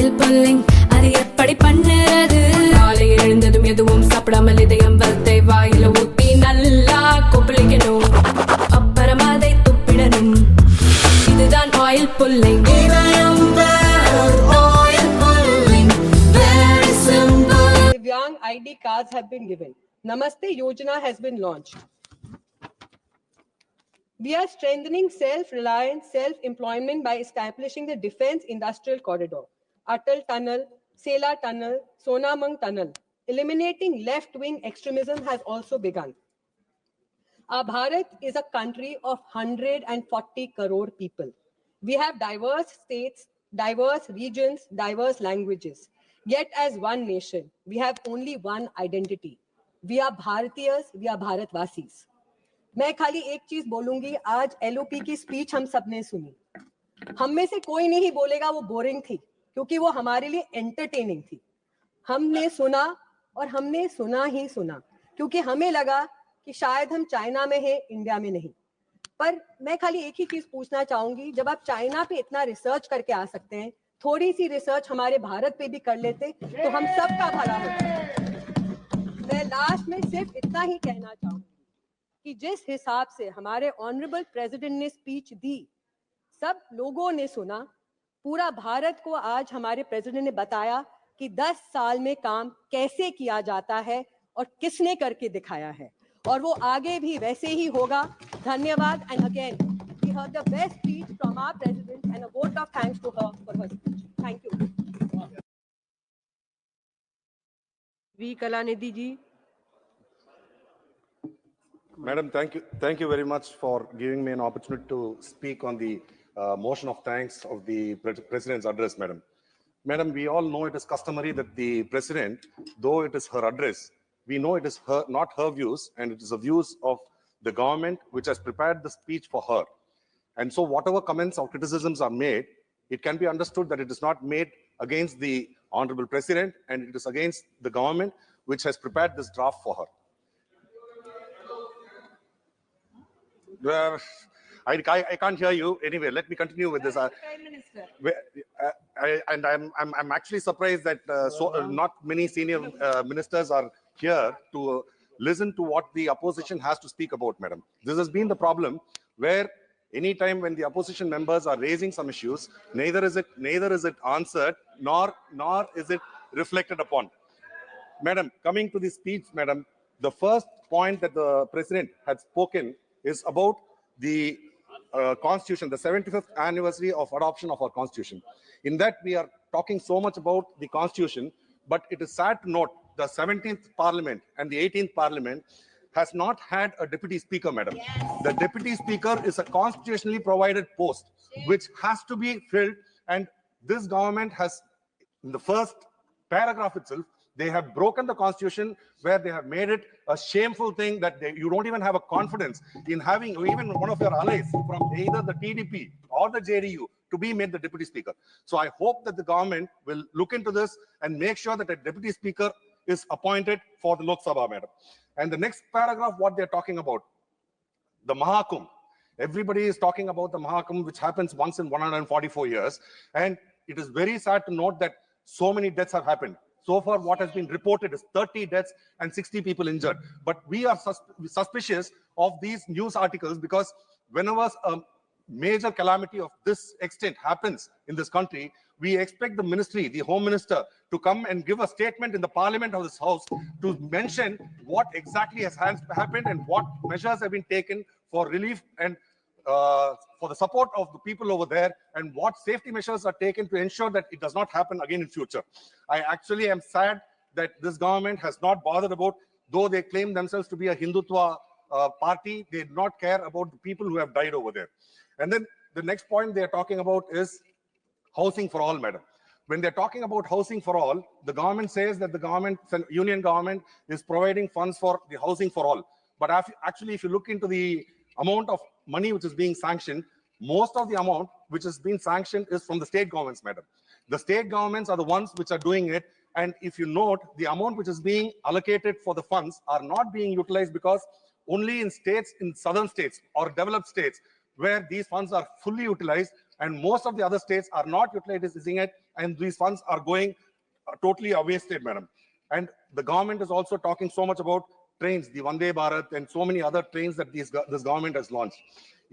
oil pulling அது எப்படி பண்ணுறது காலையில் எழுந்ததும் எதுவும் சாப்பிடாமல் இதயம் வளத்தை வாயில ஊத்தி நல்லா கொப்பளிக்கணும் அப்புறம் அதை துப்பிடணும் இதுதான் oil pulling Young ID cards have been given. Namaste Yojana has been launched. We are strengthening self-reliance, self-employment by establishing the Defence Industrial Corridor, Atal Tunnel, Sela Tunnel, Sonamang Tunnel. Eliminating left-wing extremism has also begun. Our Bharat is a country of 140 crore people. We have diverse states, diverse regions, diverse languages. Yet as one nation, we have only one identity. We are Bharatiyas, we are Bharatvasis. मैं खाली एक चीज बोलूंगी, आज LOP की speech हम सबने सुनी. हम में से कोई नहीं बोलेगा वो बोरिंग थी, क्योंकि वो हमारे लिए एंटरटेनिंग थी. हमने सुना और हमने सुना ही सुना, क्योंकि हमें लगा कि शायद हम चाइना में हैं, इंडिया में नहीं. पर मैं खाली एक ही चीज पूछना चाहूंगी, जब आप चाइना पे इतना रिसर्च करके आ सकते हैं, थोड़ी सी रिसर्च हमारे भारत पे भी कर लेते तो हम सबका भला होता. मैं लास्ट में सिर्फ इतना ही कहना चाहूंगी कि जिस हिसाब से हमारे ऑनरेबल प्रेसिडेंट ने स्पीच दी, सब लोगों ने सुना. पूरा भारत को आज हमारे प्रेसिडेंट ने बताया कि 10 साल में काम कैसे किया जाता है और किसने करके दिखाया है, और वो आगे भी वैसे ही होगा. धन्यवाद. And again we heard the best speech from our president and a vote of thanks to her for her speech. Thank you. V. Kalanidhi ji. Madam, thank you very much for giving me an opportunity to speak on the motion of thanks of the President's address, Madam. Madam, we all know it is customary that the President, though it is her address, we know it is not her views, and it is the views of the government which has prepared the speech for her. And so whatever comments or criticisms are made, it can be understood that it is not made against the Honorable President, and it is against the government which has prepared this draft for her. I can't hear you. Anyway, let me continue with this. Prime Minister. I'm actually surprised that not many senior ministers are here to listen to what the opposition has to speak about, Madam. This has been the problem, where anytime when the opposition members are raising some issues, neither is it answered nor is it reflected upon. Madam, coming to the speech, Madam, the first point that the President had spoken is about the Constitution, the 75th anniversary of adoption of our Constitution. In that, we are talking so much about the Constitution, but it is sad to note the 17th Parliament and the 18th Parliament has not had a deputy speaker, Madam. Yes. The deputy speaker is a constitutionally provided post, which has to be filled, and this government has, in the first paragraph itself, they have broken the Constitution, where they have made it a shameful thing that you don't even have a confidence in having even one of your allies from either the TDP or the JDU to be made the deputy speaker. So I hope that the government will look into this and make sure that a deputy speaker is appointed for the Lok Sabha, Madam. And the next paragraph, what they're talking about, the Mahakumbh. Everybody is talking about the Mahakumbh, which happens once in 144 years. And it is very sad to note that so many deaths have happened. So far, what has been reported is 30 deaths and 60 people injured. But we are suspicious of these news articles, because whenever a major calamity of this extent happens in this country, we expect the ministry, the Home Minister, to come and give a statement in the Parliament of this House to mention what exactly has happened and what measures have been taken for relief and for the support of the people over there, and what safety measures are taken to ensure that it does not happen again in future. I actually am sad that this government has not bothered about, though they claim themselves to be a Hindutva party, they do not care about the people who have died over there. And then the next point they are talking about is housing for all, Madam. When they're talking about housing for all, the government says that the government, union government, is providing funds for the housing for all. But actually, if you look into the amount of money which is being sanctioned, most of the amount which is being sanctioned is from the state governments, Madam. The state governments are the ones which are doing it. And if you note, the amount which is being allocated for the funds are not being utilized, because only in states, in southern states or developed states, where these funds are fully utilized, and most of the other states are not utilizing it, and these funds are going totally wasted, madam. And the government is also talking so much about trains, the Vande Bharat, and so many other trains that this government has launched.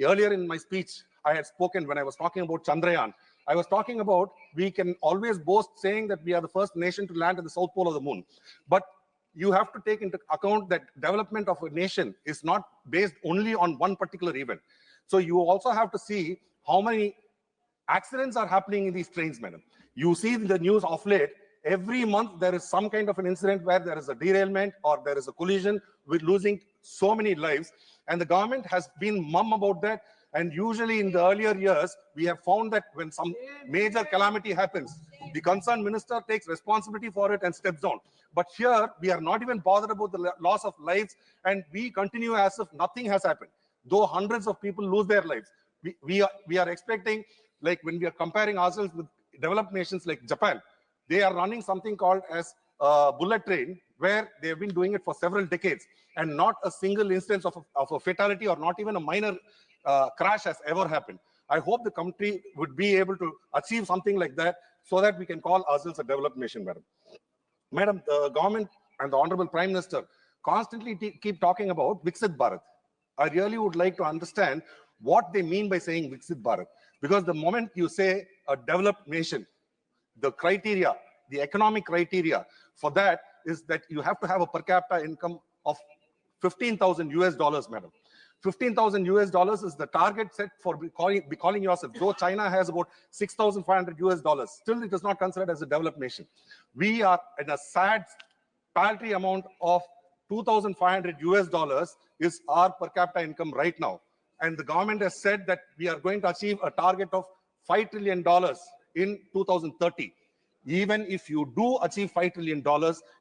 Earlier in my speech, I had spoken when I was talking about Chandrayaan. I was talking about we can always boast saying that we are the first nation to land at the south pole of the moon. But you have to take into account that development of a nation is not based only on one particular event. So you also have to see how many accidents are happening in these trains, madam. You see in the news of late, every month there is some kind of an incident where there is a derailment or there is a collision with losing so many lives. And the government has been mum about that. And usually in the earlier years, we have found that when some major calamity happens, the concerned minister takes responsibility for it and steps down. But here, we are not even bothered about the loss of lives, and we continue as if nothing has happened, though hundreds of people lose their lives. We are expecting, like when we are comparing ourselves with developed nations like Japan, they are running something called as a bullet train, where they have been doing it for several decades, and not a single instance of a fatality or not even a minor crash has ever happened. I hope the country would be able to achieve something like that so that we can call ourselves a developed nation, madam. Madam, the government and the Honorable Prime Minister constantly keep talking about Viksit Bharat. I really would like to understand what they mean by saying Viksit Bharat, because the moment you say a developed nation, the criteria, the economic criteria for that is that you have to have a per capita income of $15,000, madam. $15,000 is the target set for calling yourself. Though China has about $6,500, still it is not considered as a developed nation. We are in a sad, paltry amount of $2,500 is our per capita income right now. And the government has said that we are going to achieve a target of $5 trillion in 2030. Even if you do achieve $5 trillion,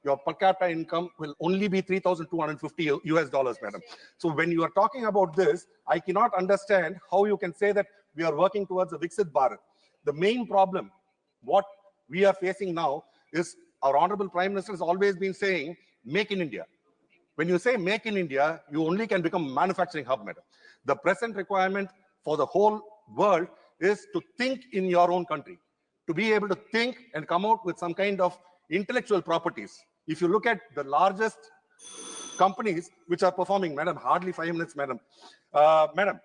your per capita income will only be $3,250, madam. So when you are talking about this, I cannot understand how you can say that we are working towards a Viksit Bharat. The main problem, what we are facing now, is our Honorable Prime Minister has always been saying, make in India. When you say make in India, you only can become a manufacturing hub, madam. The present requirement for the whole world is to think in your own country, to be able to think and come out with some kind of intellectual properties. If you look at the largest companies which are performing, madam, hardly 5 minutes, madam. Madam,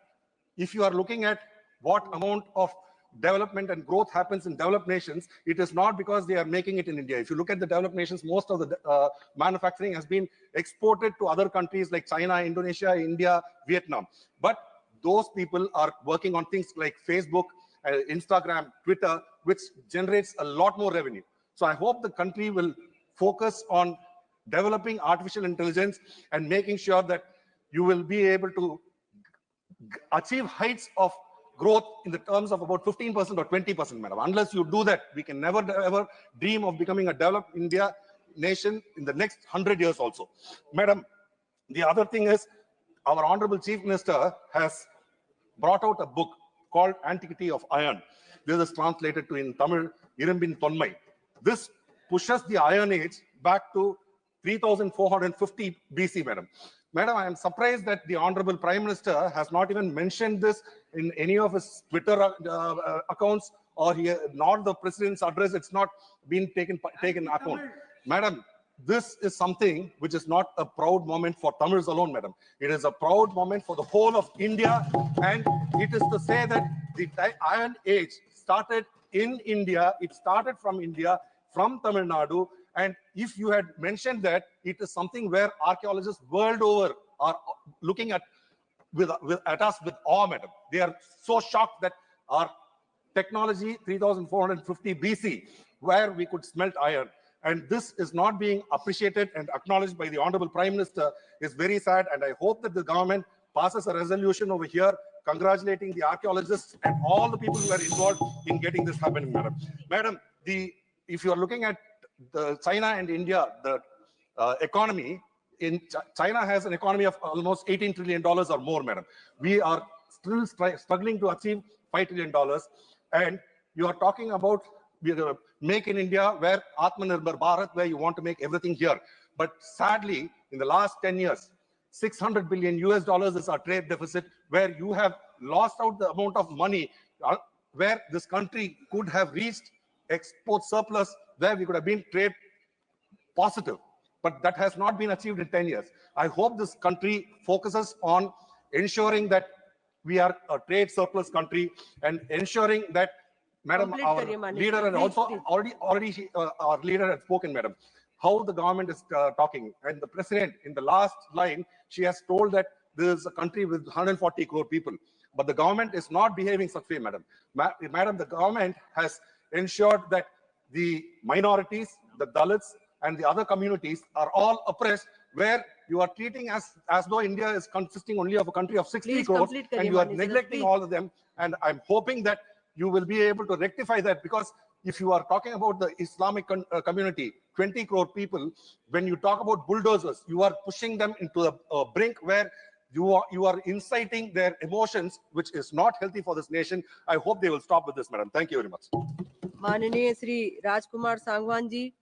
if you are looking at what amount of development and growth happens in developed nations, it is not because they are making it in India. If you look at the developed nations, most of the manufacturing has been exported to other countries like China, Indonesia, India, Vietnam. But those people are working on things like Facebook, Instagram, Twitter, which generates a lot more revenue. So I hope the country will focus on developing artificial intelligence and making sure that you will be able to achieve heights of growth in the terms of about 15% or 20%, madam. Unless you do that, we can never ever dream of becoming a developed India nation in the next 100 years also. Madam, the other thing is, our Honorable Chief Minister has brought out a book called Antiquity of Iron. This is translated to in Tamil, Irumbin Tonmai. This pushes the Iron Age back to 3450 BC, madam. Madam, I am surprised that the Honorable Prime Minister has not even mentioned this in any of his Twitter accounts, or not the President's address. It's not been taken account. Madam, this is something which is not a proud moment for Tamils alone, madam. It is a proud moment for the whole of India, and it is to say that the Iron Age started in India. It started from India, from Tamil Nadu. And if you had mentioned that, it is something where archaeologists world over are looking at us with awe, madam. They are so shocked that our technology, 3450 BC, where we could smelt iron, and this is not being appreciated and acknowledged by the Honorable Prime Minister, is very sad. And I hope that the government passes a resolution over here congratulating the archaeologists and all the people who are involved in getting this happening, madam. Madam, if you are looking at the China and India, the economy in China has an economy of almost $18 trillion or more, madam. We are still struggling to achieve $5 trillion. And you are talking about make in India, where Atmanirbhar Bharat, where you want to make everything here. But sadly, in the last 10 years, $600 billion is our trade deficit, where you have lost out the amount of money. where this country could have reached export surplus, where we could have been trade positive. But that has not been achieved in 10 years. I hope this country focuses on ensuring that we are a trade surplus country and ensuring that, Madam, Complete our kariye, Manik. leader, and Please, also please. our leader has spoken, Madam, how the government is talking. And the president, in the last line, she has told that this is a country with 140 crore people. But the government is not behaving such way, Madam. Madam, the government has ensured that the minorities, the Dalits, and the other communities are all oppressed, where you are treating as though India is consisting only of a country of 60 Please crores, complete and kariye, you are Manik. neglecting Please. all of them. And I'm hoping that you will be able to rectify that, because if you are talking about the Islamic community, 20 crore people, when you talk about bulldozers, you are pushing them into a brink where you are inciting their emotions, which is not healthy for this nation. I hope they will stop with this, Madam. Thank you very much. माननीय श्री राजकुमार सांगवान जी।